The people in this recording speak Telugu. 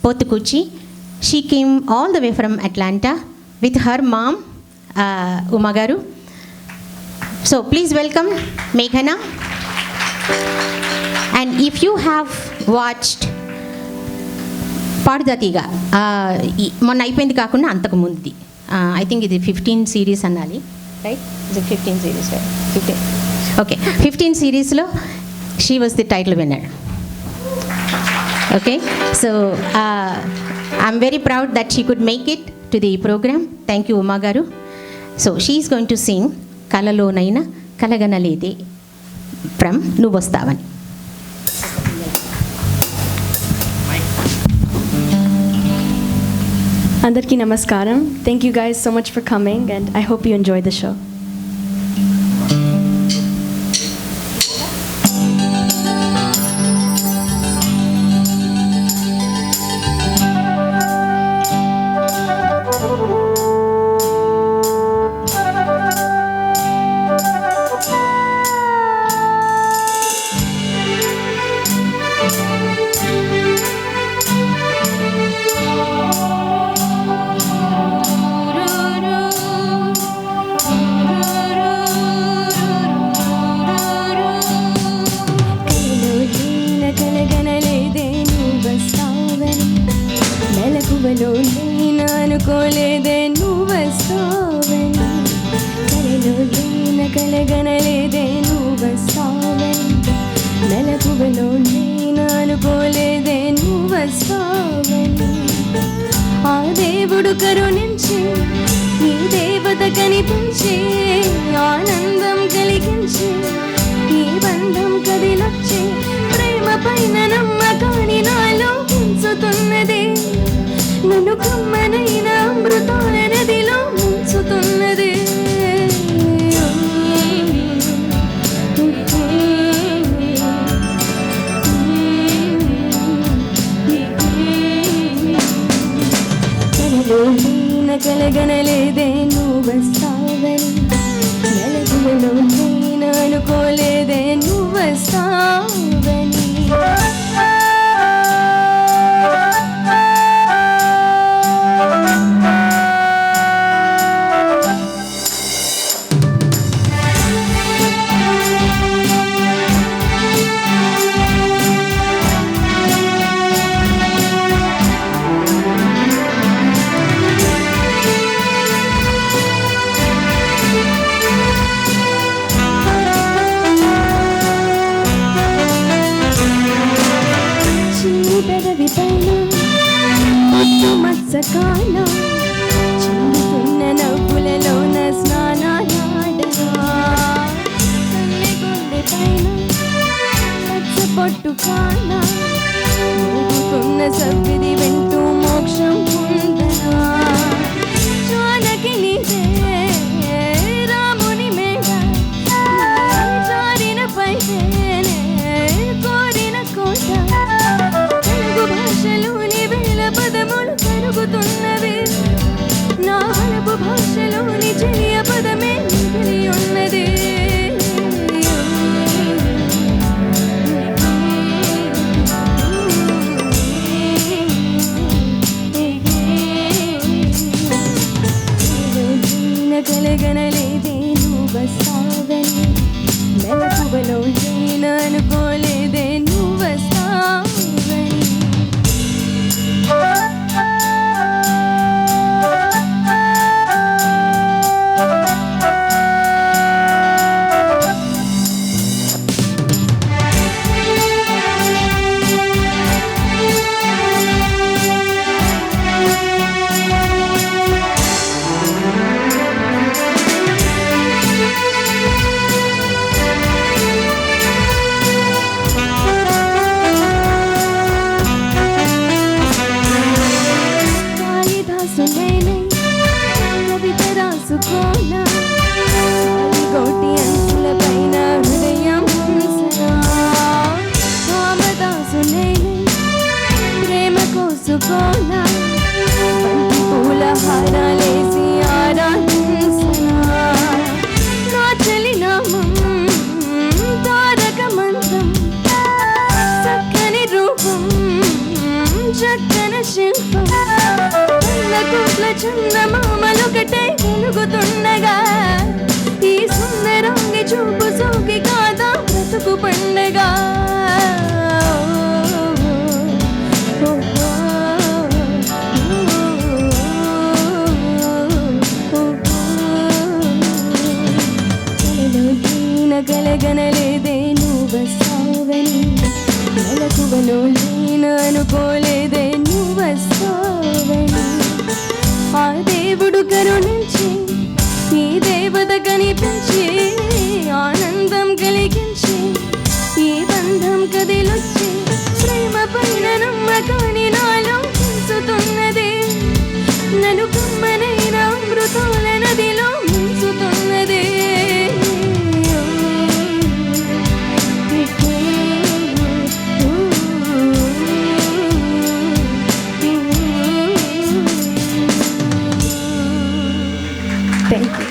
Pothukuchi. She came all the way from Atlanta with her mom, Uma Garu. So please welcome Meghana. And if you have watched పాడుదాతీగా మొన్న అయిపోయింది కాకుండా అంతకు ముందుది, ఐ థింక్ ఇది 15 సిరీస్ అనాలి, రైట్? ఇది 15 సిరీస్, రైట్? 15, ఓకే. 15 సిరీస్లో she was the title winner. Okay, so I'm very proud that she could make it to the programme. Thank you Uma garu. So she is going to sing కలలోనైనా కలగనలేదే ఫ్రమ్ నువ్వొస్తావని. Andarki namaskaram. Thank you guys so much for coming, and I hope you enjoy the show. అనుకోలేదే నువ్వొస్తావని, కలగనలేదే నువ్వొస్తావని, మెలకువలో నేను అనుకోలేదే నువ్వొస్తావని. ఆ దేవుడు కరుణించి ఈ దేవత కనిపించి ఆనందం కలిగించి ఈ బంధం కదిలొచ్చి ప్రేమ పైన నమ్మకాన్ని నాలో ఉంచుతున్నది. నన్ను కమ్మనైన అమృతాల నదిలో ముంచుతున్నది. కలగనలేదే నువ్వొస్తావని, మెలకువలో నేను అనుకోలేదే నువ్వొస్తావని. మత్సకాల చిందుతున్న నవ్వులలోన స్నానాలాడగా, తల్లి గుండె పైన పచ్చపొట్టు కాన మోగుతున్న సవ్విది వెంటూ మోక్షం పొందనా. జానకి నీదే రాముని మేడ జారిన పైనే కోరిన కోట. తెలుగు భాషలోని వేల పదములు కరుగుతున్నవి, నా వలపు భాషలోని చెలియ పదమే మిగిలి ఉన్నది. కలగనలేదే నువ్వొస్తావని, మెలకువలో నేను అనుకోలేదే నువ్వొస్తావని. గోటి అంచుల పైన హృదయం ప్రేమ కోసుకోనా, బంతి పూల హారాలేసి ఆరాధించనా. నా చలి నామం తారక మంత్రం, చక్కని రూపం చక్కని జీవన శిల్పం కోట్ల చందమామలొకటే వెలుగుతుండగా ఈ సుందరంగి చూపు సోకి కాదా బ్రతుకు పండగ కలగనలేదే నువ్వస్తావని మెలకువలో నేను అనుకోలేదే నువ్వస్తావని ఆ దేవుడు కరుణించి ఈ దేవత కనిపించి ఆనందం కలిగించి ఈ బంధం కదిలొచ్చి ప్రేమ పైన నమ్మకాన్ని నాలో పెంచుతున్నది నన్ను కమ్మనైన అమృతాల నదిలో ముంచుతున్నది Thank you.